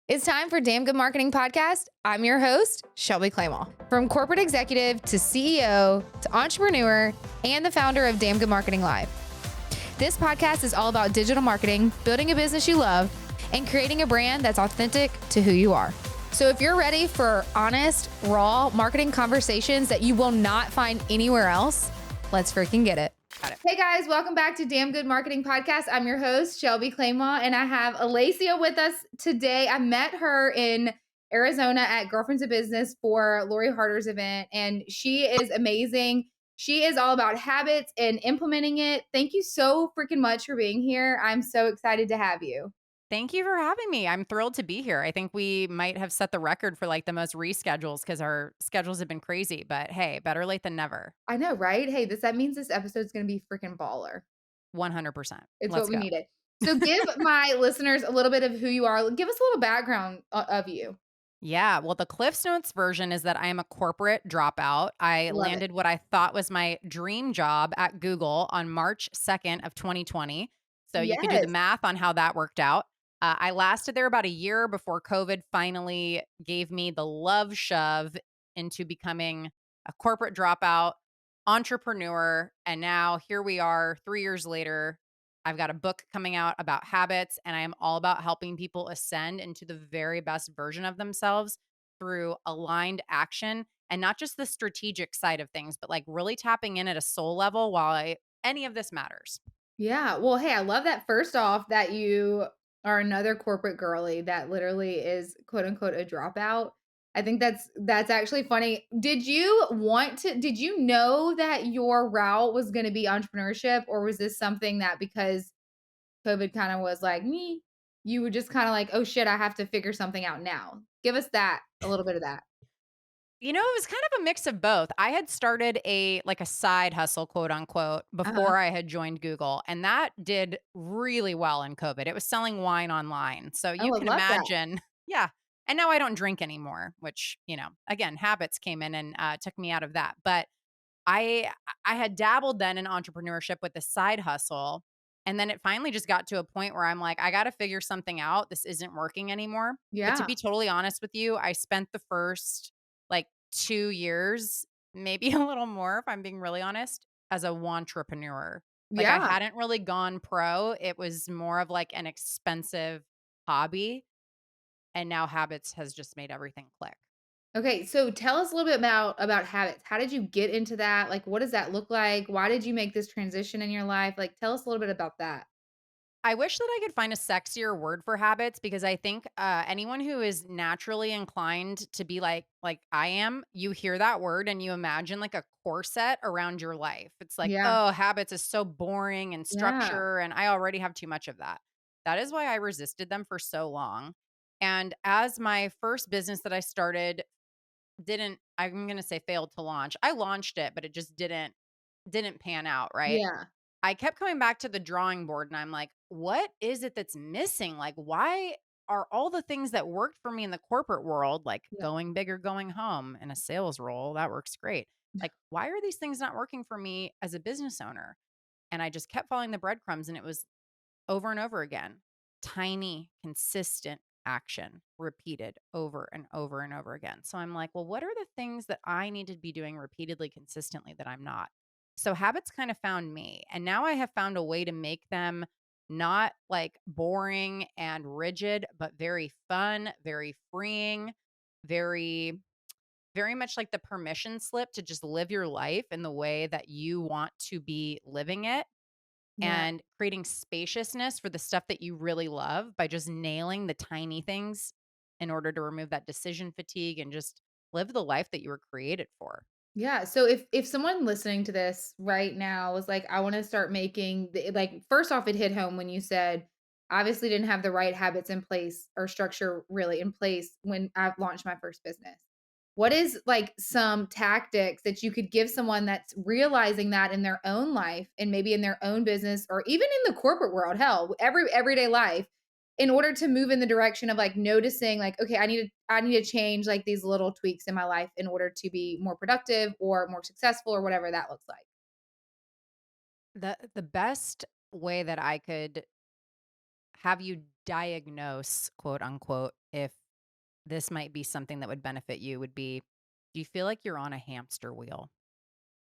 It's time for Damn Good Marketing Podcast. I'm your host, Shelby Clement. From corporate executive to CEO to entrepreneur and the founder of Damn Good Marketing Live. This podcast is all about digital marketing, building a business you love, and creating a brand that's authentic to who you are. So if you're ready for honest, raw marketing conversations that you will not find anywhere else, let's freaking get it. Hey guys, welcome back to Damn Good Marketing Podcast. I'm your host, Shelby Clement, and I have Alessia with us today. I met her in Arizona at Girlfriends of Business for Lori Harder's event, and she is amazing. She is all about habits and implementing it. Thank you so freaking much for being here. I'm so excited to have you. Thank you for having me. I'm thrilled to be here. I think we might have set the record for like the most reschedules because our schedules have been crazy, but hey, better late than never. I know, right? Hey, that means this episode is going to be freaking baller. 100%. It's what Let's we go. needed. So give my listeners a little bit of who you are. Give us a little background of you. Yeah. Well, the Cliffs Notes version is that I am a corporate dropout. I Love it. landed what I thought was my dream job at Google on March 2nd of 2020. So you could do the Yes. math on how that worked out. I lasted there about a year before COVID finally gave me the love shove into becoming a corporate dropout, entrepreneur. And now here we are 3 years later. I've got a book coming out about habits, and I am all about helping people ascend into the very best version of themselves through aligned action and not just the strategic side of things, but like really tapping in at a soul level while any of this matters. Yeah. Well, hey, I love that first off that you are another corporate girly that literally is quote unquote a dropout. I think that's actually funny. Did you know that your route was going to be entrepreneurship, or was this something that because COVID kind of was like me, you were just kind of like, "Oh shit, I have to figure something out now." Give us that, a little bit of that. You know, it was kind of a mix of both. I had started a side hustle, quote unquote, Uh-huh. before I had joined Google, and that did really well in COVID. It was selling wine online. So you Oh, I can love that. imagine, yeah. And now I don't drink anymore, which, again, habits came in and took me out of that. But I I had dabbled then in entrepreneurship with the side hustle. And then it finally just got to a point where I'm like, I got to figure something out. This isn't working anymore. But to Yeah. be totally honest with you, I spent the first like 2 years, maybe a little more, if I'm being really honest, as a wantrepreneur. Like I Yeah. hadn't really gone pro. It was more of like an expensive hobby. And now habits has just made everything click. Okay, so tell us a little bit about habits. How did you get into that? Like, what does that look like? Why did you make this transition in your life? Like, tell us a little bit about that. I wish that I could find a sexier word for habits because I think anyone who is naturally inclined to be like I am, you hear that word and you imagine like a corset around your life. It's like, Yeah. oh, habits is so boring and Yeah. structure, and I already have too much of that. That is why I resisted them for so long. And as my first business that I started didn't, I'm going to say failed to launch. I launched it, but it just didn't pan out, right? Yeah. I kept coming back to the drawing board and I'm like, what is it that's missing? Like, why are all the things that worked for me in the corporate world, like Yeah. going big or going home in a sales role, that works great. Like, why are these things not working for me as a business owner? And I just kept following the breadcrumbs and it was over and over again. Tiny, consistent action repeated over and over and over again. So I'm like, well, what are the things that I need to be doing repeatedly, consistently that I'm not? So habits kind of found me. And now I have found a way to make them not like boring and rigid, but very fun, very freeing, very, very much like the permission slip to just live your life in the way that you want to be living it Yeah. and creating spaciousness for the stuff that you really love by just nailing the tiny things in order to remove that decision fatigue and just live the life that you were created for. Yeah. So if someone listening to this right now was like, I want to start making like first off, it hit home when you said obviously didn't have the right habits in place or structure really in place when I launched my first business. What is like some tactics that you could give someone that's realizing that in their own life and maybe in their own business or even in the corporate world, hell, everyday life, in order to move in the direction of like noticing like, okay, I need to change like these little tweaks in my life in order to be more productive or more successful or whatever that looks like. The best way that I could have you diagnose, quote unquote, if this might be something that would benefit you would be, do you feel like you're on a hamster wheel?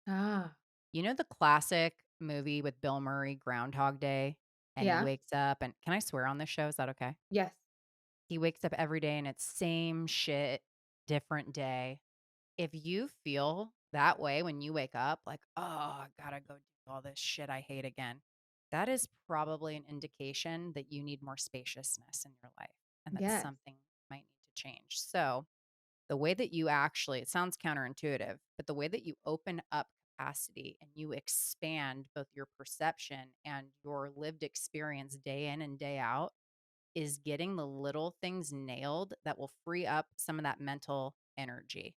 Ah, You know the classic movie with Bill Murray, Groundhog Day? And he yeah. wakes up and can I swear on this show? Is that okay? Yes. He wakes up every day and it's same shit, different day. If you feel that way when you wake up, like, oh, I gotta go do all this shit I hate again, that is probably an indication that you need more spaciousness in your life and that Yes. something might need to change. So, the way that you actually, it sounds counterintuitive, but the way that you open up capacity and you expand both your perception and your lived experience day in and day out is getting the little things nailed that will free up some of that mental energy.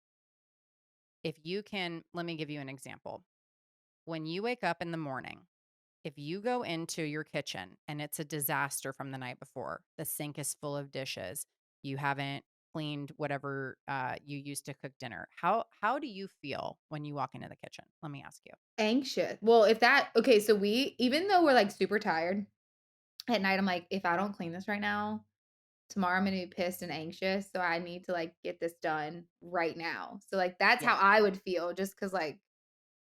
If you can, let me give you an example. When you wake up in the morning, if you go into your kitchen and it's a disaster from the night before, the sink is full of dishes, you haven't cleaned whatever you used to cook dinner. How do you feel when you walk into the kitchen? Let me ask you. Anxious. Well, if that okay, so we even though we're, like, super tired at night, I'm like, "If I don't clean this right now, tomorrow I'm gonna be pissed and anxious, so I need to, like, get this done right now." So, like, that's Yeah, how I would feel just because like,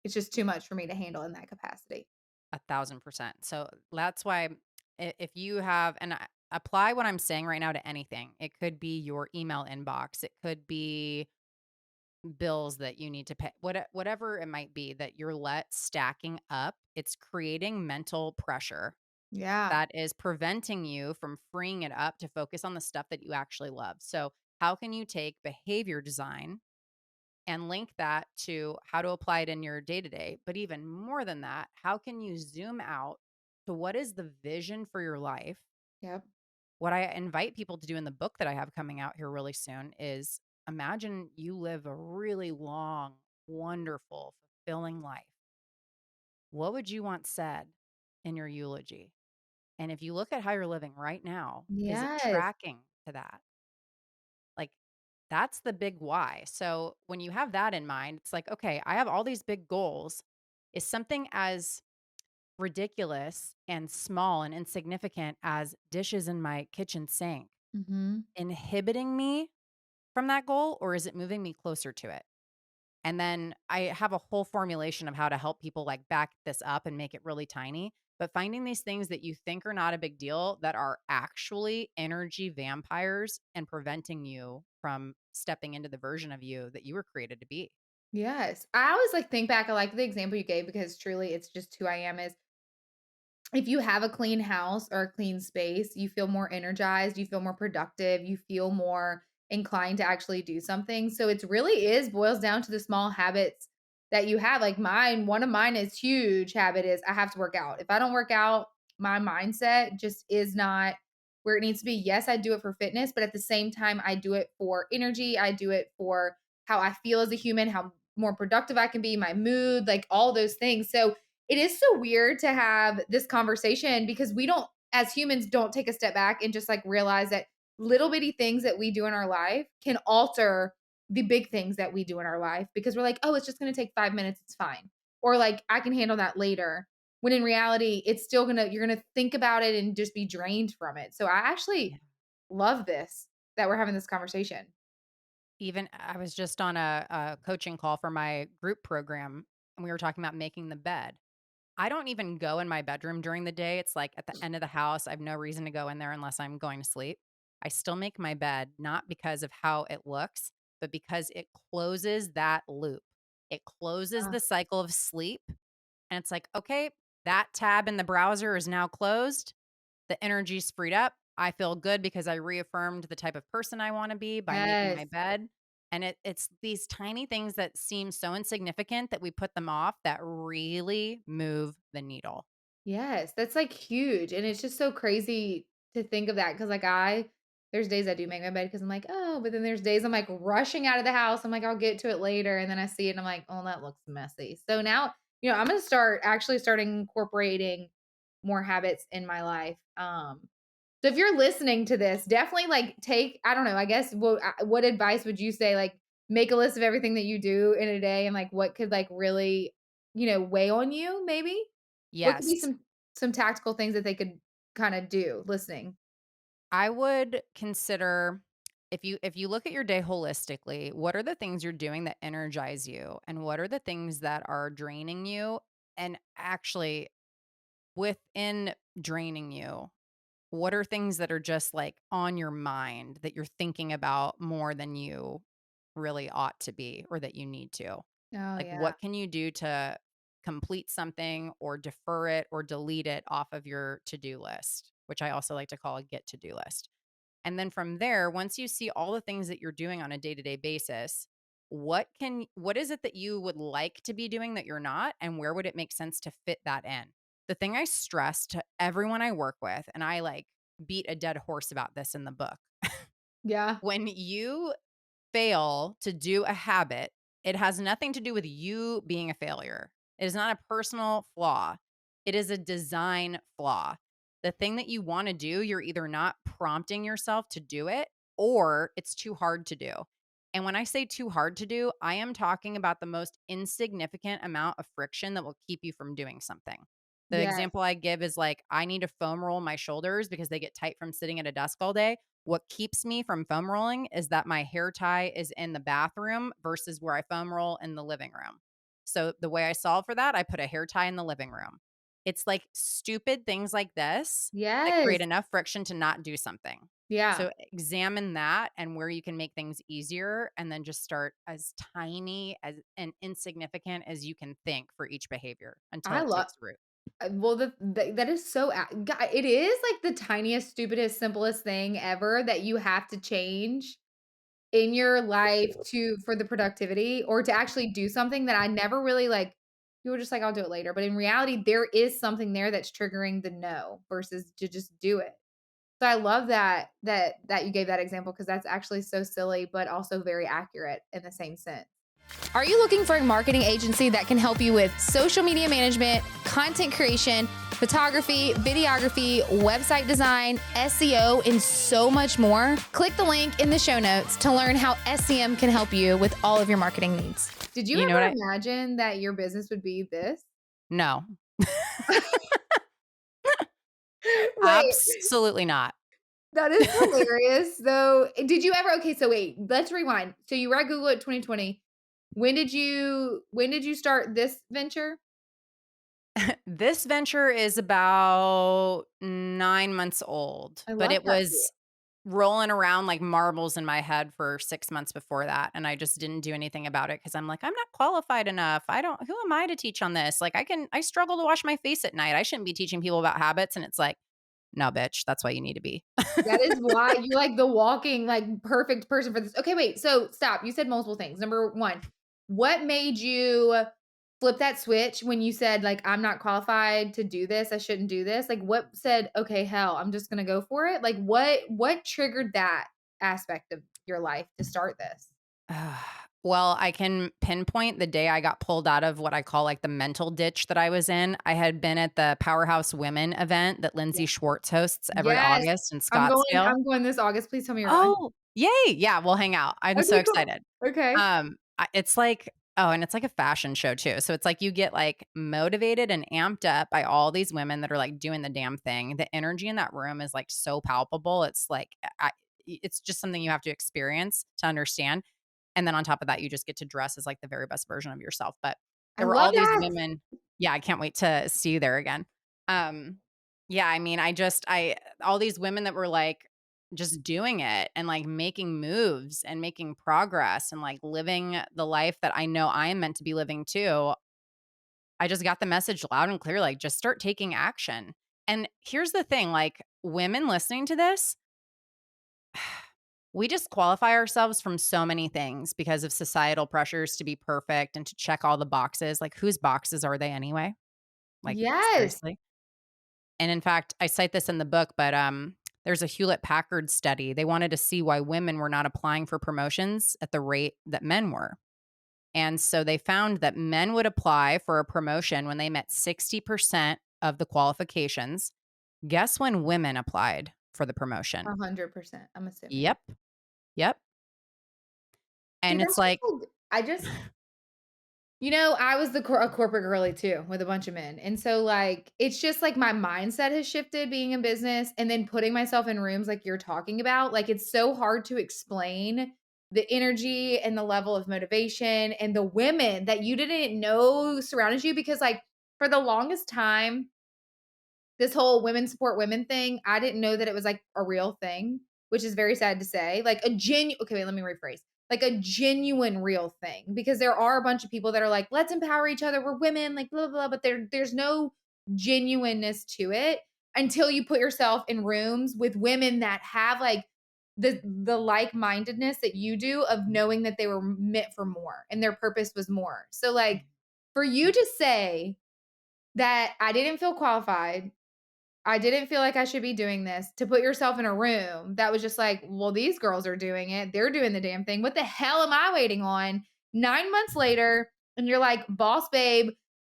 it's just too much for me to handle in that capacity. 1,000%. So that's why if you have, and apply what I'm saying right now to anything. It could be your email inbox. It could be bills that you need to pay, whatever it might be that you're let stacking up, it's creating mental pressure Yeah. that is preventing you from freeing it up to focus on the stuff that you actually love. So, how can you take behavior design and link that to how to apply it in your day to day? But even more than that, how can you zoom out to what is the vision for your life? Yep. What I invite people to do in the book that I have coming out here really soon is imagine you live a really long, wonderful, fulfilling life. What would you want said in your eulogy? And if you look at how you're living right now, is it Yes. tracking to that? Like, that's the big why. So when you have that in mind, it's like, okay, I have all these big goals. Is something as ridiculous and small and insignificant as dishes in my kitchen sink Mhm. inhibiting me from that goal, or is it moving me closer to it? And then I have a whole formulation of how to help people like back this up and make it really tiny. But finding these things that you think are not a big deal that are actually energy vampires and preventing you from stepping into the version of you that you were created to be. Yes. I always, like, think back, I like the example you gave because truly it's just who I am is if you have a clean house or a clean space, you feel more energized, you feel more productive, you feel more inclined to actually do something. So it's really is boils down to the small habits that you have. Like mine, one of mine is huge habit is I have to work out. If I don't work out, my mindset just is not where it needs to be. Yes, I do it for fitness, but at the same time, I do it for energy. I do it for how I feel as a human, how more productive I can be, my mood, like all those things. So it is so weird to have this conversation because we don't as humans don't take a step back and just like realize that little bitty things that we do in our life can alter the big things that we do in our life because we're like, oh, it's just going to take 5 minutes. It's fine. Or like, I can handle that later. When in reality, it's still going to, you're going to think about it and just be drained from it. So I actually Yeah. love this that we're having this conversation. Even I was just on a coaching call for my group program and we were talking about making the bed. I don't even go in my bedroom during the day. It's like at the end of the house, I have no reason to go in there unless I'm going to sleep. I still make my bed, not because of how it looks, but because it closes that loop. It closes Ah, the cycle of sleep. And it's like, okay, that tab in the browser is now closed. The energy's freed up. I feel good because I reaffirmed the type of person I want to be by making yes. my bed. And it's these tiny things that seem so insignificant that we put them off that really move the needle. Yes, that's, like, huge, and it's just so crazy to think of that because like, there's days I do make my bed because 'cause I'm like, "Oh," but then there's days I'm, like, rushing out of the house, I'm like, "I'll get to it later," and then I see it and I'm like, "Oh, that looks messy." So now, I'm gonna starting incorporating more habits in my life, so if you're listening to this, definitely, like, take I don't know, I guess, what advice would you say, like, make a list of everything that you do in a day and, like, what could, like, really, weigh on you maybe? What could be Yes. some tactical things that they could kinda do listening? I would consider if you look at your day holistically, what are the things you're doing that energize you and what are the things that are draining you? And actually within draining you, what are things that are just like on your mind that you're thinking about more than you really ought to be or that you need to? Oh, Like, yeah. what can you do to complete something or defer it or delete it off of your to-do list, which I also like to call a get to-do list. And then from there, once you see all the things that you're doing on a day-to-day basis, what is it that you would like to be doing that you're not, and where would it make sense to fit that in? The thing I stress to everyone I work with, and I like beat a dead horse about this in the book. Yeah. When you fail to do a habit, it has nothing to do with you being a failure. It is not a personal flaw. It is a design flaw. The thing that you want to do, you're either not prompting yourself to do it or it's too hard to do. And when I say too hard to do, I am talking about the most insignificant amount of friction that will keep you from doing something. The Yes. example I give is like, I need to foam roll my shoulders because they get tight from sitting at a desk all day. What keeps me from foam rolling is that my hair tie is in the bathroom versus where I foam roll in the living room. So the way I solve for that, I put a hair tie in the living room. It's like stupid things like this that create Yes. enough friction to not do something. Yeah. So examine that and where you can make things easier and then just start as tiny as and insignificant as you can think for each behavior until I it love takes root. well, that is so it is like the tiniest, stupidest, simplest thing ever that you have to change in your life to for the productivity or to actually do something that I never really like you were just like, "I'll do it later," but in reality, there is something there that's triggering the no versus to just do it. So I love that you gave that example because that's actually so silly, but also very accurate in the same sense. Are you looking for a marketing agency that can help you with social media management, content creation, photography, videography, website design, SEO, and so much more? Click the link in the show notes to learn how SEM can help you with all of your marketing needs. Did you You know what ever I imagine that your business would be this? No. Wait, Absolutely not. that is hilarious, though. Did you ever okay, so wait, let's rewind. So you were at Google at 2020. When did you start this venture? This venture is about 9 months old, I but love it that for you. was rolling around like marbles in my head for 6 months before that, and I just didn't do anything about it because 'cause I'm like, "I'm not qualified enough. I don't who am I to teach on this? Like, I struggle to wash my face at night. I shouldn't be teaching people about habits," and it's like, "No, bitch, that's why you need to be." That is why you like the walking, like, perfect person for this. Okay, wait, so stop. You said multiple things. Number 1, what made you flip that switch when you said, like, "I'm not qualified to do this. I shouldn't do this"? Like, what said, "Okay, hell, I'm just gonna go for it"? Like, what triggered that aspect of your life to start this? Well, I can pinpoint the day I got pulled out of what I call like the mental ditch that I was in. I had been at the Powerhouse Women event that Yeah. Lindsay Schwartz hosts every Yes. August in I'm going Scottsdale. I'm going this August. Please tell me you're going. Oh, yay. Yeah, we'll hang out. I'm so Okay, cool. excited. Okay. It's like oh, and it's like a fashion show too. So it's like you get like motivated and amped up by all these women that are like doing the damn thing. The energy in that room is like so palpable. It's like it's just something you have to experience to understand. And then on top of that, you just get to dress as like the very best version of yourself. But I there were love all these that. women. Yeah, I can't wait to see you there again. Yeah, I mean, I all these women that were like just doing it and like making moves and making progress and like living the life that I know I am meant to be living too. I just got the message loud and clear like just start taking action. And here's the thing, like women listening to this, we disqualify ourselves from so many things because of societal pressures to be perfect and to check all the boxes. Like whose boxes are they anyway? Like Yes. seriously? And in fact, I cite this in the book, but there's a Hewlett Packard study. They wanted to see why women were not applying for promotions at the rate that men were. And so they found that men would apply for a promotion when they met 60% of the qualifications. Guess when women applied for the promotion? 100%, I'm assuming. Yep. Yep. See, And that's it's like, just like I just I was a corporate girly too with a bunch of men. And so like it's just like my mindset has shifted being in business and then putting myself in rooms like you're talking about. Like it's so hard to explain the energy and the level of motivation and the women that you didn't know surrounded you because like for the longest time this whole women support women thing, I didn't know that it was like a real thing, which is very sad to say. Like a genuine, okay, wait, let me rephrase. Like a genuine real thing because there are a bunch of people that are like, let's empower each other. We're women, like blah, blah, blah. But there's no genuineness to it until you put yourself in rooms with women that have like the like-mindedness that you do of knowing that they were meant for more and their purpose was more. So like for you to say that I didn't feel qualified, I didn't feel like I should be doing this, to put yourself in a room that was just like, well, these girls are doing it. They're doing the damn thing. What the hell am I waiting on? 9 months later, and you're like, boss babe,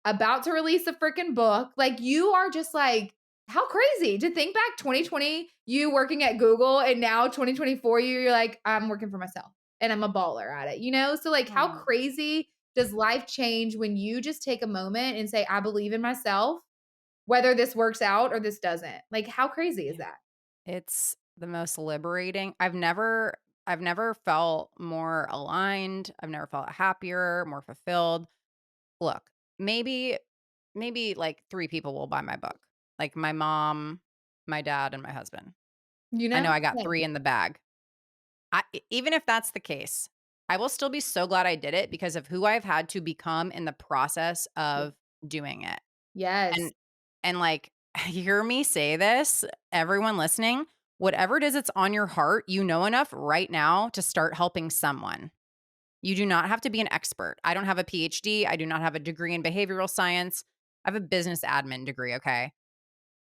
about to release a freaking book. Like, you are just like, how crazy to think back 2020, you working at Google, and now 2024, you're like, I'm working for myself and I'm a baller at it. So, like, how Oh, crazy does life change when you just take a moment and say, I believe in myself? Whether this works out or this doesn't. Like, how crazy is yeah. that? It's the most liberating. I've never felt more aligned. I've never felt happier, more fulfilled. Look, maybe like 3 people will buy my book. Like my mom, my dad, and my husband. I know I got Same. 3 in the bag. Even if that's the case, I will still be so glad I did it because of who I've had to become in the process Yeah. of doing it. Yes. And like, hear me say this, everyone listening, whatever it is that's on your heart, you know enough right now to start helping someone. You do not have to be an expert. I don't have a PhD. I do not have a degree in behavioral science. I have a business admin degree, okay?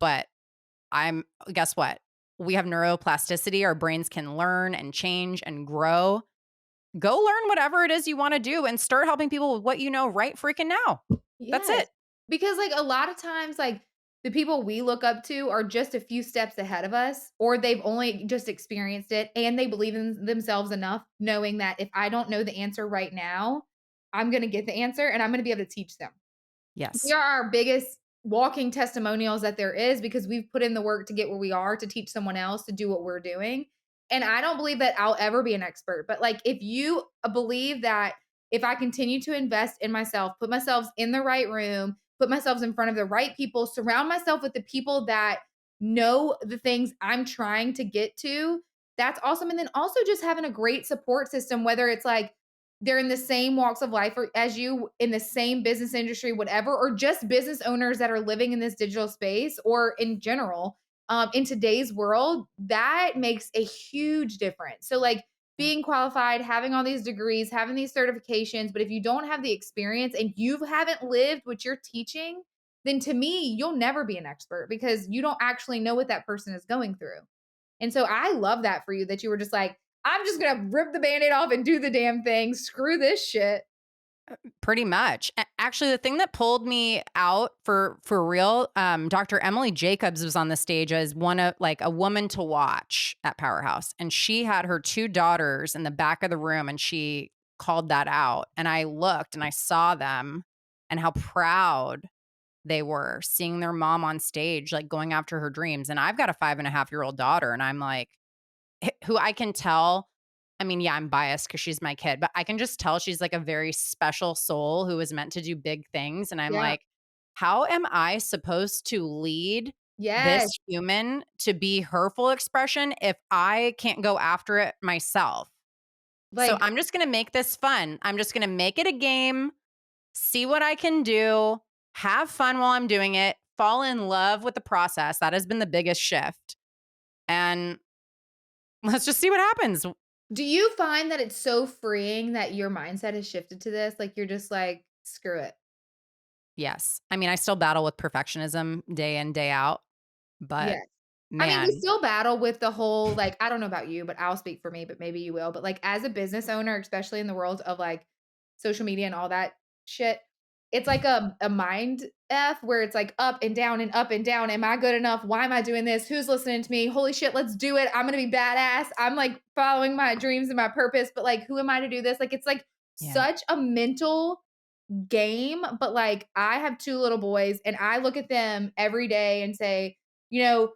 But guess what? We have neuroplasticity. Our brains can learn and change and grow. Go learn whatever it is you want to do and start helping people with what you know right freaking now. That's Yes. it. Because, like, a lot of times, like, the people we look up to are just a few steps ahead of us, or they've only just experienced it and they believe in themselves enough, knowing that if I don't know the answer right now, I'm gonna get the answer and I'm gonna be able to teach them. We Yes. are our biggest walking testimonials that there is because we've put in the work to get where we are to teach someone else to do what we're doing. And I don't believe that I'll ever be an expert, but like if you believe that if I continue to invest in myself, put myself in the right room, put myself in front of the right people, surround myself with the people that know the things I'm trying to get to, that's awesome. And then also just having a great support system, whether it's like they're in the same walks of life or as you in the same business industry, whatever, or just business owners that are living in this digital space or in general, in today's world, that makes a huge difference. So, like Yeah. being qualified, having all these degrees, having these certifications, but if you don't have the experience and you haven't lived what you're teaching, then to me, you'll never be an expert because you don't actually know what that person is going through. And so I love that for you that you were just like, I'm just gonna rip the band-aid off and do the damn thing. Screw this shit. Pretty much. Actually, the thing that pulled me out for real, Dr. Emily Jacobs was on the stage as one of like a woman to watch at Powerhouse, and she had her 2 daughters in the back of the room, and she called that out. And I looked and I saw them and how proud they were seeing their mom on stage, like going after her dreams. And I've got a 5.5-year-old daughter, and I'm like, who I can tell. I mean, yeah, I'm biased because she's my kid, but I can just tell she's like a very special soul who was meant to do big things. And I'm Yeah. like, how am I supposed to lead this Yes. human to be her full expression if I can't go after it myself? So Like, I'm just going to make this fun. I'm just going to make it a game, see what I can do, have fun while I'm doing it, fall in love with the process. That has been the biggest shift. And let's just see what happens. do you find that it's so freeing that your mindset has shifted to this? Like, you're just like, screw it. Yes. I mean, I still battle with perfectionism day in, day out, but Yes. I mean, we man, still battle with the whole, like, I don't know about you, but I'll speak for me, but maybe you will. But like as a business owner, especially in the world of like social media and all that shit, it's like a mind F where it's like up and down and up and down. Am I good enough? Why am I doing this? Who's listening to me? Holy shit, let's do it. I'm gonna be badass. I'm like following my dreams and my purpose, but like who am I to do this? Like it's like yeah, such a mental game, but like I have 2 little boys and I look at them every day and say, you know,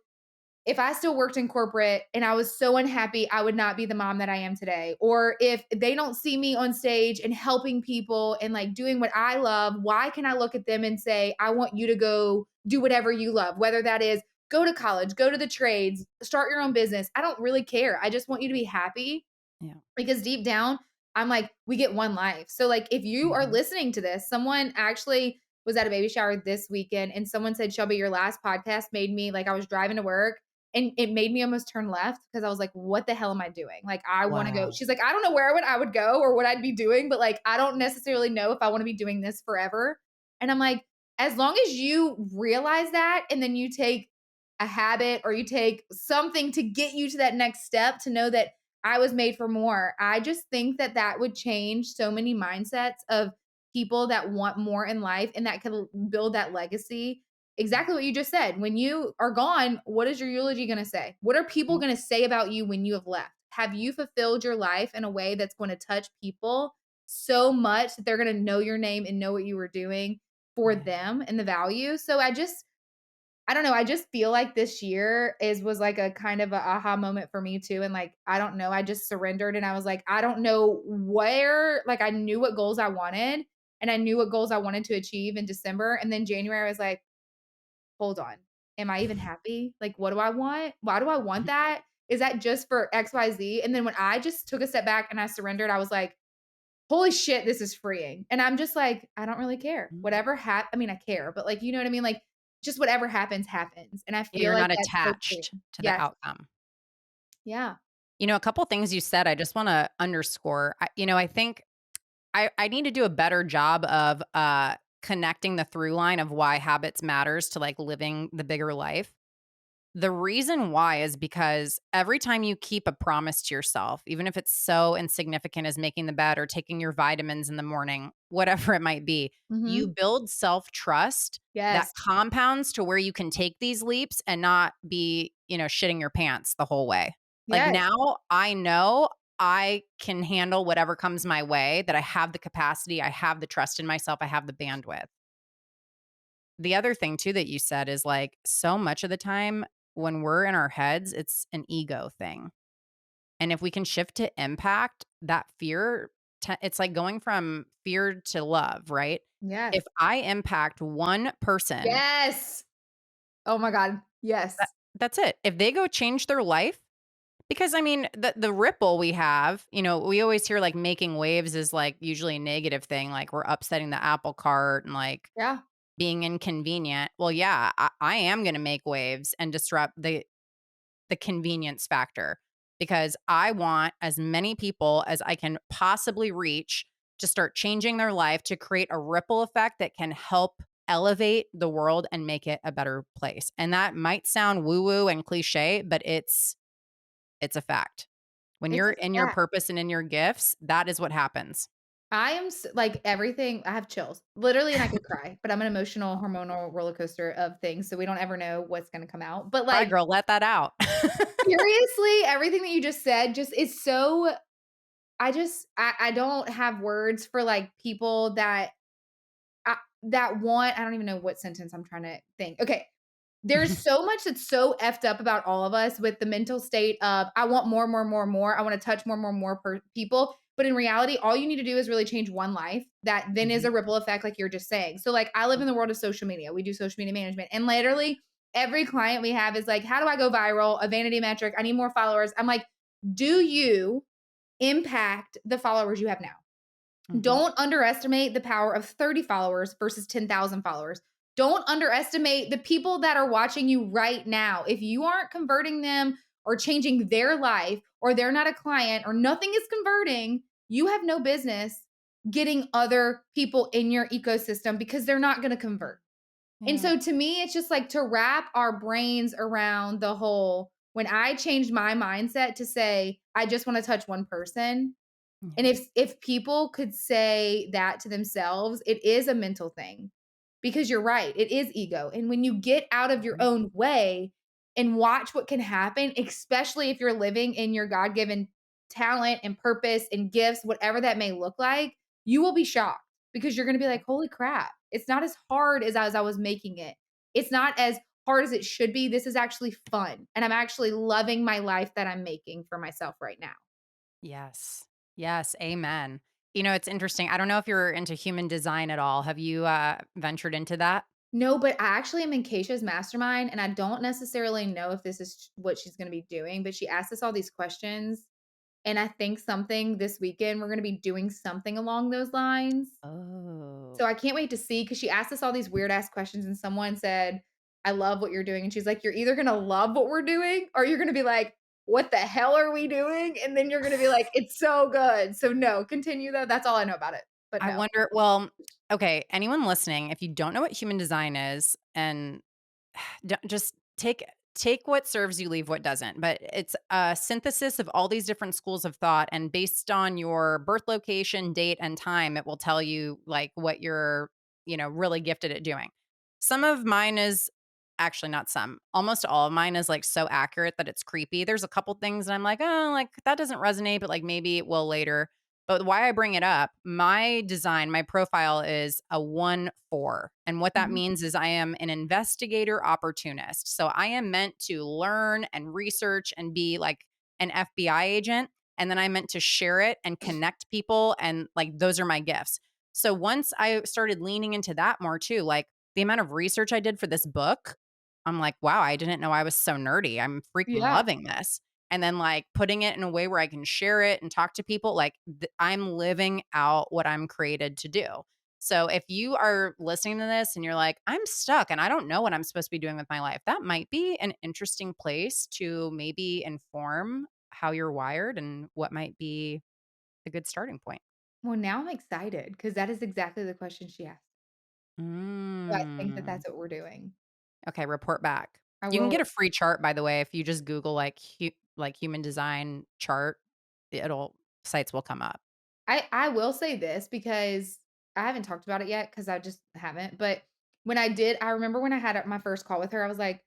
if I still worked in corporate and I was so unhappy, I would not be the mom that I am today. Or if they don't see me on stage and helping people and like doing what I love, why can I look at them and say, I want you to go do whatever you love, whether that is go to college, go to the trades, start your own business. I don't really care. I just want you to be happy Yeah. because deep down, I'm like, we get one life. So, like, if you are Mhm. listening to this, someone actually was at a baby shower this weekend and someone said, Shelby, your last podcast made me like, I was driving to work and it made me almost turn left because I was like, what the hell am I doing? Like, I want to go. Wow. She's like, I don't know where I would go or what I'd be doing, but like, I don't necessarily know if I want to be doing this forever. And I'm like, as long as you realize that and then you take a habit or you take something to get you to that next step to know that I was made for more. I just think that that would change so many mindsets of people that want more in life and that can build that legacy. Exactly what you just said. When you are gone, what is your eulogy going to say? What are people Yeah. going to say about you when you have left? Have you fulfilled your life in a way that's going to touch people so much that they're going to know your name and know what you were doing for Yeah. them and the value? So I don't know. I just feel like this year was like a kind of a aha moment for me too. And like, I don't know. I just surrendered and I was like, I don't know where, like, I knew what goals I wanted and I knew what goals I wanted to achieve in December. And then January, I was like, hold on. Am I even happy? Like, what do I want? Why do I want that? Is that just for XYZ? And then when I just took a step back and I surrendered, I was like, holy shit, this is freeing. And I'm just like, I don't really care. Mm. Whatever I mean, I care, but like, you know what I mean? Like, just whatever happens, happens. And I feel You're like not that's so attached freeing. to the Yes. outcome. Yeah. A couple things you said, I just want to underscore. I think I need to do a better job of connecting the through line of why habits matters to like living the bigger life. The reason why is because every time you keep a promise to yourself, even if it's so insignificant as making the bed or taking your vitamins in the morning, whatever it might be, you Mhm. build self trust that Yes. compounds to where you can take these leaps and not be, shitting your pants the whole way. Like Yes. now I know I can handle whatever comes my way, that I have the capacity, I have the trust in myself, I have the bandwidth. The other thing too that you said is like so much of the time when we're in our heads, it's an ego thing. And if we can shift to impact, that fear, it's like going from fear to love, right? Yes. If I impact one person, Yes. Oh my God. that, Yes. that's it. If they go change their life, because I mean, the ripple we have, we always hear like making waves is like usually a negative thing, like we're upsetting the apple cart and like Yeah. being inconvenient. Well, yeah, I am going to make waves and disrupt the convenience factor because I want as many people as I can possibly reach to start changing their life to create a ripple effect that can help elevate the world and make it a better place. And that might sound woo woo and cliche, but it's a fact. When It's you're a in your fact. purpose and in your gifts, that is what happens. I am like everything. I have chills, literally, and I could cry. But I'm an emotional, hormonal roller coaster of things, so we don't ever know what's going to come out. But All right, like girl, let that out. seriously, everything that you just said just is so. I don't have words for like people that want. I don't even know what sentence I'm trying to think. Okay, there's so much that's so effed up about all of us with the mental state of I want more, more, more, more. I want to touch more, more, more people. But in reality, all you need to do is really change one life that then is Mhm. a ripple effect, like you're just saying. So, like, I live in the world of social media. We do social media management. And literally every client we have is like, how do I go viral? A vanity metric. I need more followers. I'm like, do you impact the followers you have now? Mhm. Don't underestimate the power of 30 followers versus 10,000 followers. Don't underestimate the people that are watching you right now. If you aren't converting them or changing their life, or they're not a client, or nothing is converting, you have no business getting other people in your ecosystem because they're not going to convert. And Yeah. so to me, it's just like to wrap our brains around the whole when I changed my mindset to say, I just want to touch one person, and Yeah. if people could say that to themselves, it is a mental thing. Because you're right, it is ego. And when you get out of your Mhm. own way and watch what can happen, especially if you're living in your God-given talent and purpose and gifts, whatever that may look like, you will be shocked. because you're going to be like, holy crap, it's not as hard as I was making it. It's not as hard as it should be. This is actually fun. And I'm actually loving my life that I'm making for myself right now. Yes. Yes. Amen. It's interesting. I don't know if you're into human design at all. Have you ventured into that? No, but I actually am in Keisha's mastermind, and I don't necessarily know if this is what she's going to be doing, but she asked us all these questions. And I think something this weekend, we're going to be doing something along those lines. Oh. So I can't wait to see, because she asked us all these weird ass questions, and someone said, I love what you're doing. And she's like, you're either going to love what we're doing, or you're going to be like, what the hell are we doing? And then you're going to be like, it's so good. So no, continue though. That's all I know about it. But I no. wonder, well, okay, anyone listening, if you don't know what human design is, and just take what serves you, leave what doesn't. But it's a synthesis of all these different schools of thought, and based on your birth location, date, and time, it will tell you like what you're, really gifted at doing. Some of mine is actually not some, almost all of mine is like so accurate that it's creepy. There's a couple things that I'm like, oh, like that doesn't resonate, but like maybe it will later. But why I bring it up, my design, my profile is a 1-4. And what that Mhm. means is I am an investigator opportunist. So I am meant to learn and research and be like an FBI agent. And then I'm meant to share it and connect people. And like those are my gifts. So once I started leaning into that more too, like the amount of research I did for this book, I'm like, wow, I didn't know I was so nerdy. I'm freaking Yeah. loving this. And then like putting it in a way where I can share it and talk to people, like I'm living out what I'm created to do. So if you are listening to this and you're like, I'm stuck and I don't know what I'm supposed to be doing with my life, that might be an interesting place to maybe inform how you're wired and what might be a good starting point. Well, now I'm excited because that is exactly the question she asked. So I think that Mm. that's what we're doing. Okay, report back. I You can will get a free chart, by the way, if you just Google like human design chart, it'll sites will come up. I will say this, because I haven't talked about it yet because I just haven't, but when I did, I remember when I had my first call with her, I was like,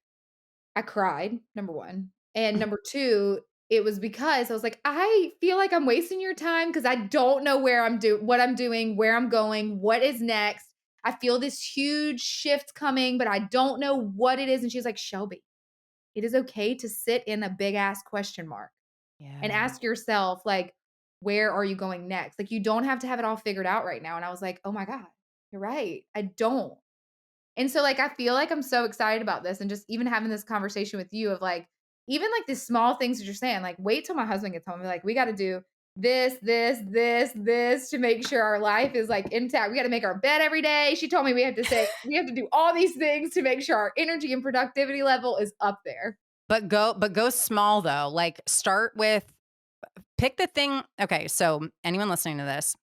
I cried, number 1, and number 2, it was because I was like, "I feel like I'm wasting your time because I don't know where what I'm doing, where I'm going, what is next. I feel this huge shift coming, but I don't know what it is." And she's like, "Shelby, it is okay to sit in a big ass question mark and Yeah. ask yourself, like, where are you going next? Like, you don't have to have it all figured out right now." And I was like, "Oh my God, you're right. I don't." And so, like, I feel like I'm so excited about this, and just even having this conversation with you of like, even like the small things that you're saying, like, wait till my husband gets home and be like, we got to do this to make sure our life is like intact. We got to make our bed every day. She told me we have to do all these things to make sure our energy and productivity level is up there. But go small though. Like start with pick the thing. Okay, so anyone listening to this,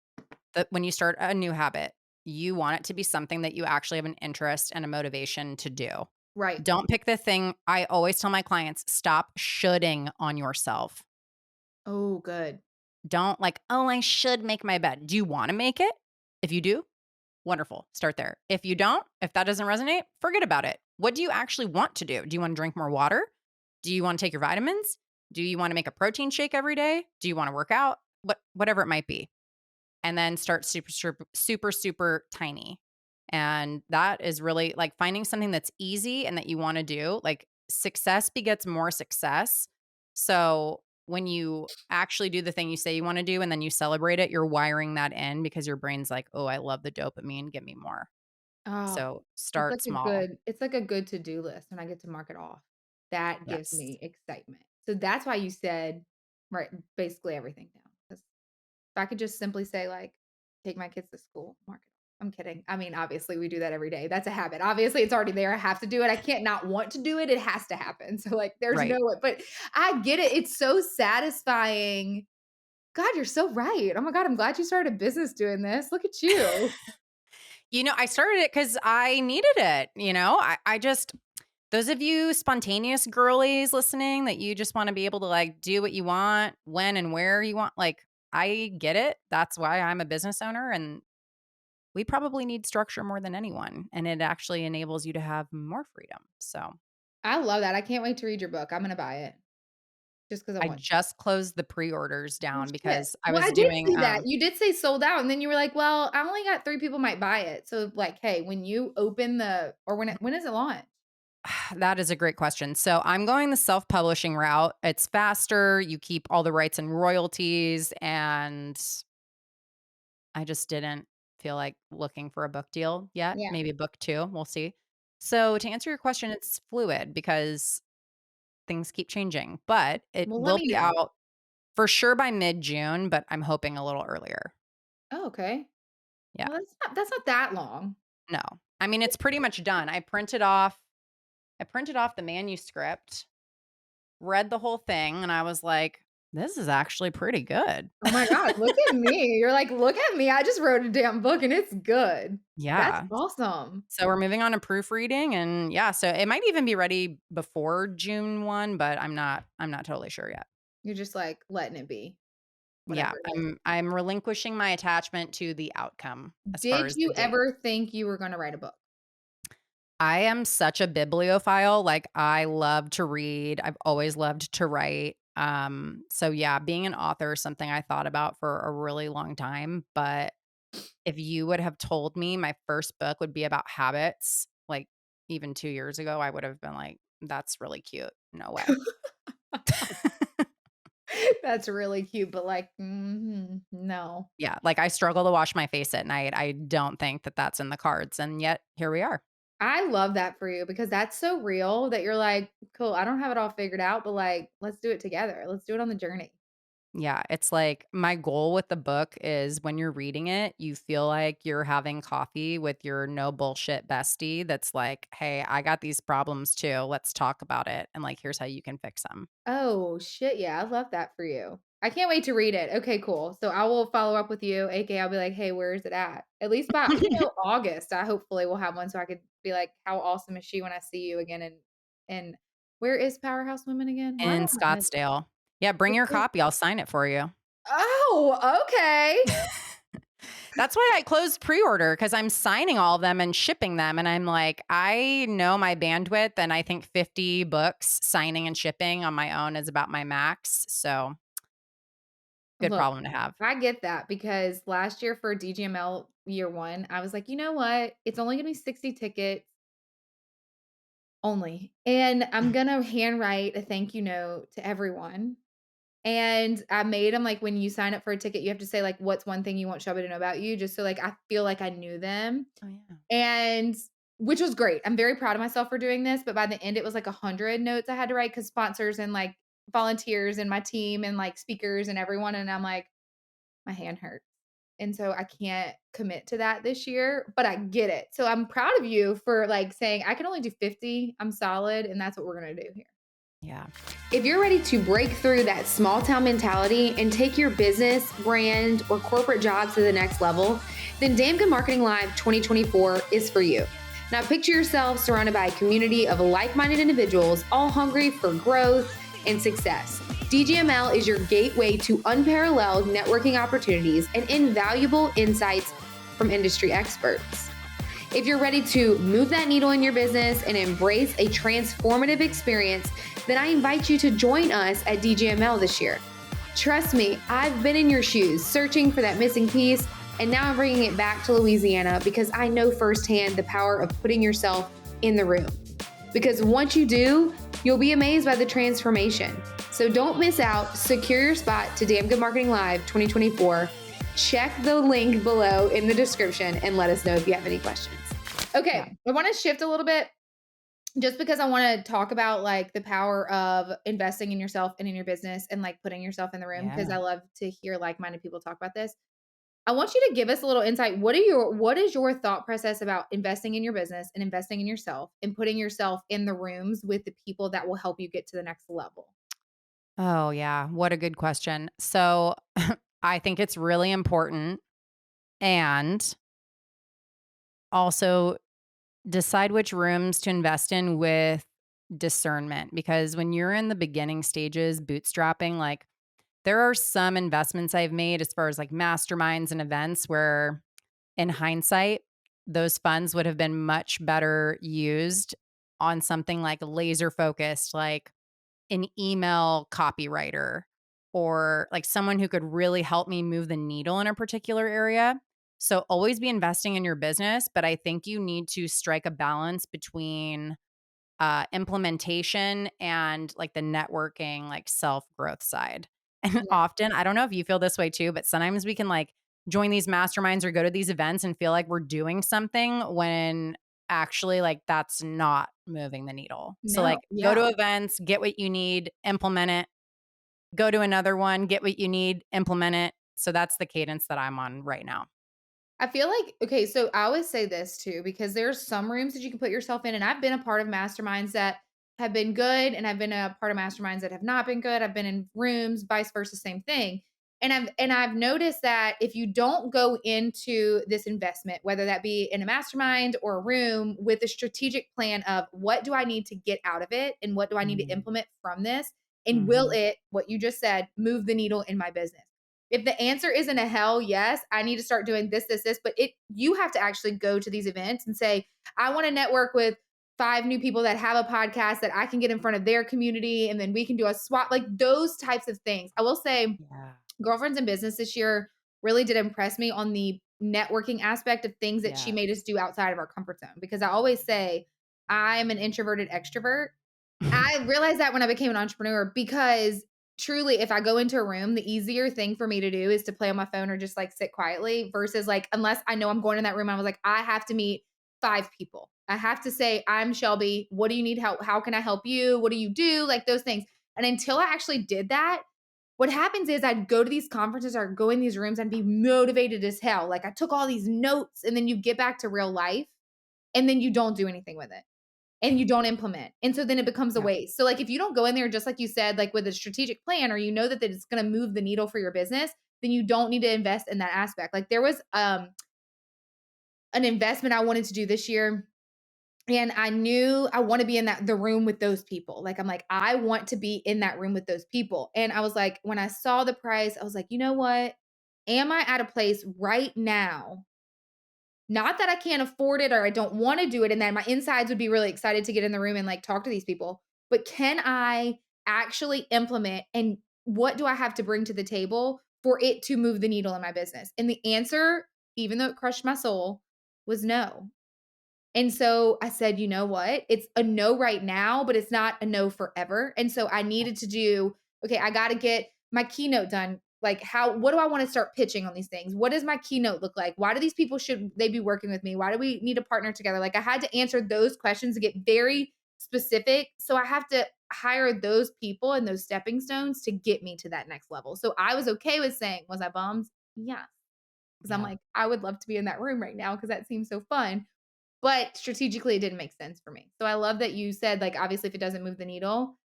that when you start a new habit, you want it to be something that you actually have an interest and a motivation to do. Right. Don't pick the thing. I always tell my clients, stop shoulding on yourself. Oh, good. Don't like, oh, I should make my bed. Do you want to make it? If you do, wonderful. Start there. If you don't, if that doesn't resonate, forget about it. What do you actually want to do? Do you want to drink more water? Do you want to take your vitamins? Do you want to make a protein shake every day? Do you want to work out? Whatever it might be. And then start super tiny. And that is really like finding something that's easy and that you want to do. Like success begets more success. So when you actually do the thing you say you want to do and then you celebrate it, you're wiring that in because your brain's like, oh, I love the dopamine. Give me more. Oh, So start small. it's like a good to-do list when I get to mark it off. That gives Yes. me excitement. So that's why you said, right, basically everything down. 'Cause if I could just simply say, like, take my kids to school, mark it off. I'm kidding. I mean, obviously we do that every day. That's a habit. Obviously it's already there. I have to do it. I can't not want to do it. It has to happen. So like there's no Right. way, but I get it. It's so satisfying. God, you're so right. Oh my God, I'm glad you started a business doing this. Look at you. I started it because I needed it. I just, those of you spontaneous girlies listening that you just want to be able to like do what you want, when and where you want, like, I get it. That's why I'm a business owner. And we probably need structure more than anyone. And it actually enables you to have more freedom. So I love that. I can't wait to read your book. I'm gonna buy it. Just because I I want. just closed the pre-orders Oh, down shit. because I Well, I was did doing, see that. You did say sold out, and then you were like, "Well, I only got 3 people might buy it." So, like, hey, when you open the or when does it launch? that is a great question. So I'm going the self-publishing route. It's faster. You keep all the rights and royalties, and I just didn't feel like looking for a book deal yet. Yeah. Maybe book 2, we'll see. So to answer your question, it's fluid because things keep changing, but it Well, let will me be know. out for sure by mid-June, but I'm hoping a little earlier. Oh, okay. Yeah. Well, that's not that long. No. I mean, Yeah. it's pretty much done. I printed off the manuscript, read the whole thing, and I was like, "This is actually pretty good." Oh my god, look at me. You're like, "Look at me. I just wrote a damn book and it's good." That's Yeah. awesome. So we're moving on to proofreading and yeah, so it might even be ready before June 1, but I'm not totally sure yet. You're just, like, letting it be, Yeah, whatever it is. I'm relinquishing my attachment to the outcome as far Did as the you date. ever think you were gonna write a book? I am such a bibliophile, like, I love to read, I've always loved to write, so yeah, being an author is something I thought about for a really long time, but if you would have told me my first book would be about habits, like, even 2 years ago, I would have been like, "That's really cute. No way." That's really cute, but, like, no. Yeah, like, I struggle to wash my face at night. I don't think that that's in the cards, and yet here we are. I love that for you because that's so real that you're like, "Cool, I don't have it all figured out, but, like, let's do it together. Let's do it on the journey." Yeah, it's like my goal with the book is when you're reading it, you feel like you're having coffee with your no bullshit bestie that's like, "Hey, I got these problems too. Let's talk about it, and, like, here's how you can fix them." Oh, shit, yeah, I love that for you. I can't wait to read it. Okay, cool. So I will follow up with you, aka I'll be like, "Hey, where is it at?" At least by, August, I hopefully will have one so I could be like, "How awesome is she when I see you again?" And where is Powerhouse Women again? Why do In I not know Scottsdale. Yeah, bring your this? copy, I'll sign it for you. Oh, okay. That's why I closed pre-order because 'cause I'm signing all of them and shipping them, and I'm like, I know my bandwidth, and I think 50 books signing and shipping on my own is about my max, so good Look, problem to have. I get that because last year for DGML year 1, I was like, "You know what? It's only gonna be 60 tickets only, and I'm gonna handwrite a thank you note to everyone." And I made them like, when you sign up for a ticket, you have to say, like, "What's one thing you want Shelby to know about you?" Just so, like, I feel like I knew them, Oh, yeah. and which was great. I'm very proud of myself for doing this, but by the end, it was like 100 notes I had to write because sponsors and, like, volunteers and my team and, like, speakers and everyone, and I'm like, "My hand hurts." And so I can't commit to that this year, but I get it. So I'm proud of you for, like, saying, "I can only do 50. I'm solid, and that's what we're gonna do here." Yeah. If you're ready to break through that small town mentality and take your business, brand, or corporate job to the next level, then Damn Good Marketing Live 2024 is for you. Now, picture yourself surrounded by a community of like minded individuals, all hungry for growth and success. DGML is your gateway to unparalleled networking opportunities and invaluable insights from industry experts. If you're ready to move that needle in your business and embrace a transformative experience, then I invite you to join us at DGML this year. Trust me, I've been in your shoes searching for that missing piece, and now I'm bringing it back to Louisiana because I know firsthand the power of putting yourself in the room. Because once you do, you'll be amazed by the transformation. So don't miss out. Secure your spot to Damn Good Marketing Live 2024. Check the link below in the description and let us know if you have any questions. Yeah. Okay, I want to shift a little bit just because I want to talk about like the power of investing in yourself and in your business and like putting yourself in the room because Yeah. I love to hear like-minded people talk about this. I want you to give us a little insight. What is your thought process about investing in your business and investing in yourself and putting yourself in the rooms with the people that will help you get to the next level? Oh, yeah. What a good question. So, I think it's really important and also decide which rooms to invest in with discernment because when you're in the beginning stages bootstrapping, like there are some investments I've made as far as like masterminds and events where in hindsight, those funds would have been much better used on something like laser focused, like an email copywriter or like someone who could really help me move the needle in a particular area. So always be investing in your business, but I think you need to strike a balance between implementation and like the networking, like self growth side. And Yeah. often, I don't know if you feel this way too, but sometimes we can like join these masterminds or go to these events and feel like we're doing something when actually like that's not moving the needle. So No. like go Yeah. to events, get what you need, implement it, go to another one, get what you need, implement it. So that's the cadence that I'm on right now. I feel like okay, so I always say this too because there's some rooms that you can put yourself in, and I've been a part of masterminds that have been good, and I've been a part of masterminds that have not been good. I've been in rooms, vice versa, same thing. And I've noticed that if you don't go into this investment, whether that be in a mastermind or a room with a strategic plan of what do I need to get out of it and what do I need to implement from this, and will Mm-hmm. it, what you just said, move the needle in my business? If the answer isn't a hell yes, I need to start doing this, but you have to actually go to these events and say, I want to network with 5 new people that have a podcast that I can get in front of their community, and then we can do a swap, like those types of things. I will say, Yeah. Girlfriends in Business this year really did impress me on the networking aspect of things that she made Yes. us do outside of our comfort zone. Because I always say, I'm an introverted extrovert. I realized that when I became an entrepreneur because truly, if I go into a room, the easier thing for me to do is to play on my phone or just like sit quietly versus like, unless I know I'm going in that room, I was like, I have to meet 5 people. I have to say, I'm Shelby. What do you need help? How can I help you? What do you do? Like those things. And until I actually did that, what happens is I'd go to these conferences or go in these rooms and be motivated as hell. Like I took all these notes, and then you get back to real life and then you don't do anything with it and you don't implement. And so then it becomes a Yeah. waste. So like if you don't go in there just like you said, like with a strategic plan, or you know that it's going to move the needle for your business, then you don't need to invest in that aspect. Like there was an investment I wanted to do this year, and I knew I want to be in the room with those people. Like I'm like, I want to be in that room with those people. And I was like, when I saw the price, I was like, you know what? Am I at a place right now? Not that I can't afford it or I don't want to do it, and then my insides would be really excited to get in the room and like talk to these people. But can I actually implement, and what do I have to bring to the table for it to move the needle in my business? And the answer, even though it crushed my soul, was no. And so I said, you know what? It's a no right now, but it's not a no forever. And so I needed to do, okay, I got to get my keynote done. Like what do I want to start pitching on these things? What does my keynote look like? Why do these people should they be working with me? Why do we need to partner together? Like I had to answer those questions and get very specific. So I have to hire those people and those stepping stones to get me to that next level. So I was okay with saying, was I bummed? Yeah. Because I'm Yeah. like, I would love to be in that room right now because that seems so fun. But strategically, it didn't make sense for me. So I love that you said, like, obviously, if it doesn't move the needle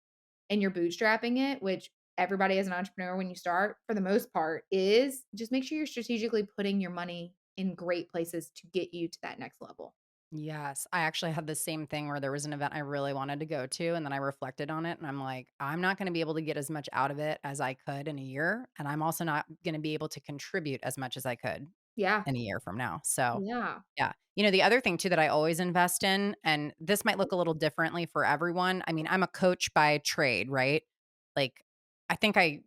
and you're bootstrapping it, which everybody as an entrepreneur, when you start, for the most part, is just make sure you're strategically putting your money in great places to get you to that next level. Yes. I actually had the same thing where there was an event I really wanted to go to, and then I reflected on it and I'm like, I'm not going to be able to get as much out of it as I could in a year. And I'm also not going to be able to contribute as much as I could Yeah. in a year from now. So, Yeah. yeah. The other thing too that I always invest in, and this might look a little differently for everyone. I mean, I'm a coach by trade, right? Like, I think I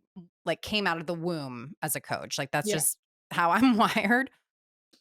like came out of the womb as a coach. Like, that's Yeah. just how I'm wired.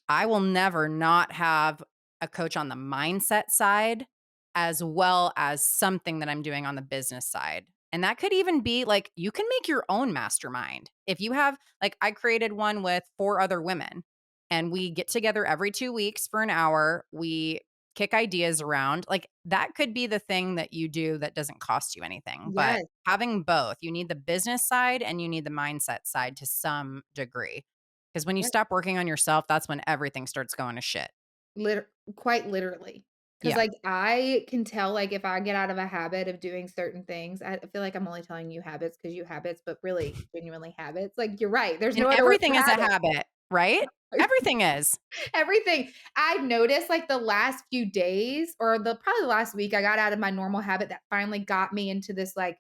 I will never not have a coach on the mindset side as well as something that I'm doing on the business side. And that could even be like you can make your own mastermind. If you have, like, I created one with 4 other women and we get together every 2 weeks for an hour. We kick ideas around. Like, that could be the thing that you do that doesn't cost you anything. But Yes. having both, you need the business side and you need the mindset side to some degree. Because when you Yep. stop working on yourself, that's when everything starts going to shit. Liter Quite literally. Because Yeah. like, I can tell, like, if I get out of a habit of doing certain things, I feel like I'm only telling you habits because you habits, but really genuinely habits. Like, you're right. There's And no other word everything for is a habit. habit, right? Everything is. Everything. I've noticed like the last few days or probably the last week, I got out of my normal habit that finally got me into this like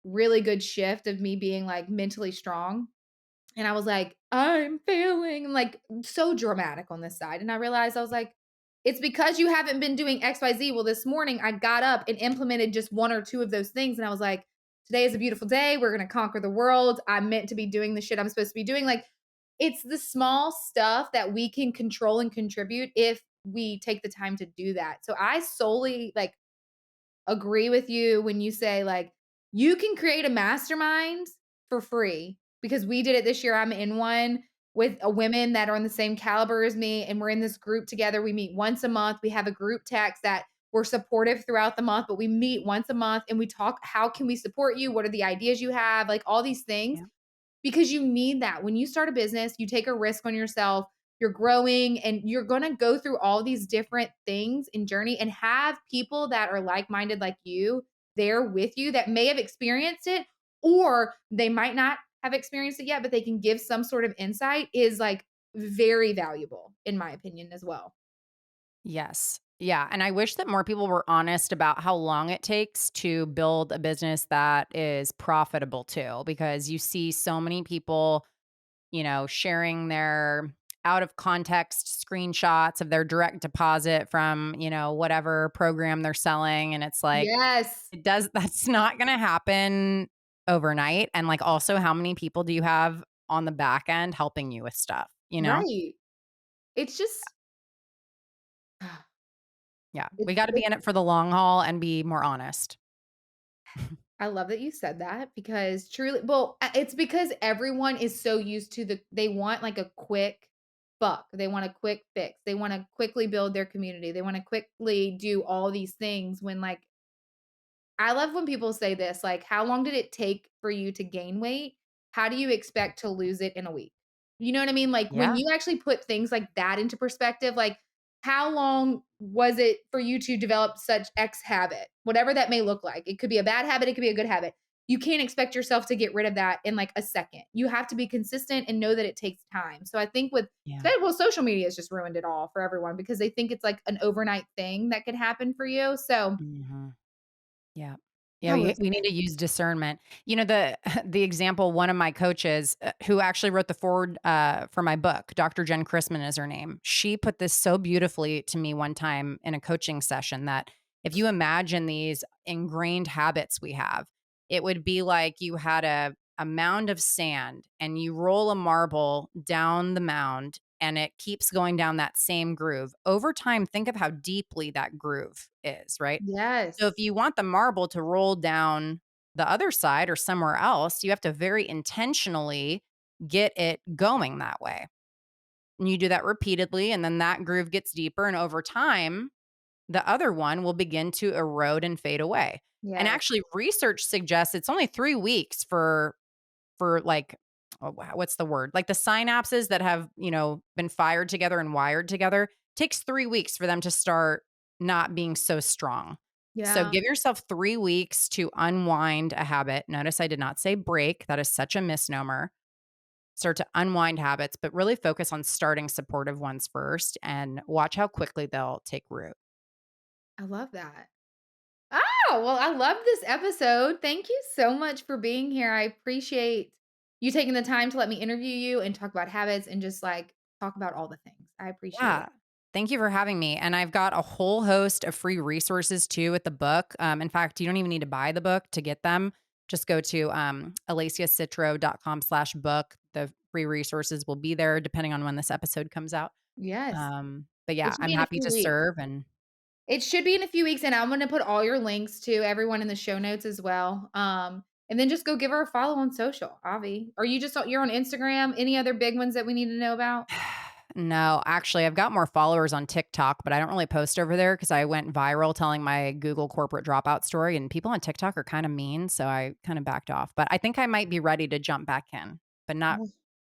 really good shift of me being like mentally strong. And I was like, I'm failing, and like so dramatic on this side. And I realized I was like, it's because you haven't been doing XYZ. Well, this morning I got up and implemented just one or two of those things. And I was like, today is a beautiful day. We're going to conquer the world. I'm meant to be doing the shit I'm supposed to be doing. Like, it's the small stuff that we can control and contribute if we take the time to do that. So I solely like agree with you when you say like you can create a mastermind for free because we did it this year. I'm in one with a women that are on the same caliber as me, and we're in this group together. We meet once a month. We have a group text that we're supportive throughout the month, but we meet once a month and we talk, how can we support you? What are the ideas you have? Like all these things, Yeah. because you need that. When you start a business, you take a risk on yourself. You're growing and you're going to go through all these different things in journey, and have people that are like-minded like you there with you that may have experienced it, or they might not have experienced it yet, but they can give some sort of insight, is like very valuable in my opinion as well. Yes. Yeah. And I wish that more people were honest about how long it takes to build a business that is profitable too, because you see so many people, sharing their out of context screenshots of their direct deposit from, whatever program they're selling. And it's like, Yes. that's not going to happen overnight. And like, also, how many people do you have on the back end helping you with stuff? Right. It's just Yeah. We it's, got to be in it for the long haul and be more honest. I love that you said that, because truly, well, it's because everyone is so used to they want like a quick buck. They want a quick fix. They want to quickly build their community. They want to quickly do all these things when like I love when people say this, like, how long did it take for you to gain weight? How do you expect to lose it in a week? You know what I mean? Like when Yeah. you actually put things like that into perspective, like how long was it for you to develop such X habit? Whatever that may look like. It could be a bad habit, it could be a good habit. You can't expect yourself to get rid of that in like a second. You have to be consistent and know that it takes time. So I think with Yeah. well, social media has just ruined it all for everyone because they think it's like an overnight thing that could happen for you. So Mhm. Yeah. Yeah, I we listen. need to use discernment. The the example, one of my coaches, who actually wrote the forward for my book, Dr. Jen Chrisman is her name. She put this so beautifully to me one time in a coaching session, that if you imagine these ingrained habits we have, it would be like you had a mound of sand and you roll a marble down the mound and it keeps going down that same groove. Over time, think of how deeply that groove is, right? So if Yes. you want the marble to roll down the other side or somewhere else, you have to very intentionally get it going that way. And you do that repeatedly, and then that groove gets deeper. And over time, the other one will begin to erode and fade away. And Yes. actually, research suggests it's only 3 weeks for like, oh, wow, what's the word? Like the synapses that have, been fired together and wired together, takes 3 weeks for them to start not being so strong. So Yeah. give yourself 3 weeks to unwind a habit. Notice I did not say break. That is such a misnomer. Start to unwind habits, but really focus on starting supportive ones first and watch how quickly they'll take root. I love that. Oh, well, I love this episode. Thank you so much for being here. I appreciate you taking the time to let me interview you and talk about habits and just like talk about all the things. I appreciate it. Yeah. Thank you for having me. And I've got a whole host of free resources too with the book. In fact, you don't even need to buy the book to get them. Just go to alessiacitro.com/book. The free resources will be there depending on when this episode comes out. Yes. But It yeah, should I'm be in a happy few to weeks. serve. And It should be in a few weeks, and I'm going to put all your links to everyone in the show notes as well. And then just go give her a follow on social, Avi. Are you you're on Instagram? Any other big ones that we need to know about? no, actually, I've got more followers on TikTok, but I don't really post over there because I went viral telling my Google corporate dropout story, and people on TikTok are kind of mean. So I kind of backed off. But I think I might be ready to jump back in, but not,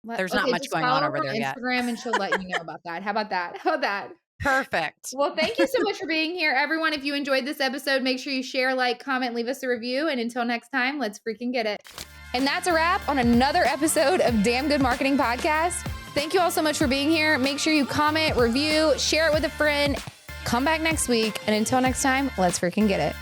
Well, there's not okay, much just going follow on her over there on yet. Instagram and she'll let you know about that. How about that? How about that? Perfect. Well, thank you so much for being here. Everyone, if you enjoyed this episode, make sure you share, like, comment, leave us a review. And until next time, let's freaking get it. And that's a wrap on another episode of Damn Good Marketing Podcast. Thank you all so much for being here. Make sure you comment, review, share it with a friend. Come back next week. And until next time, let's freaking get it.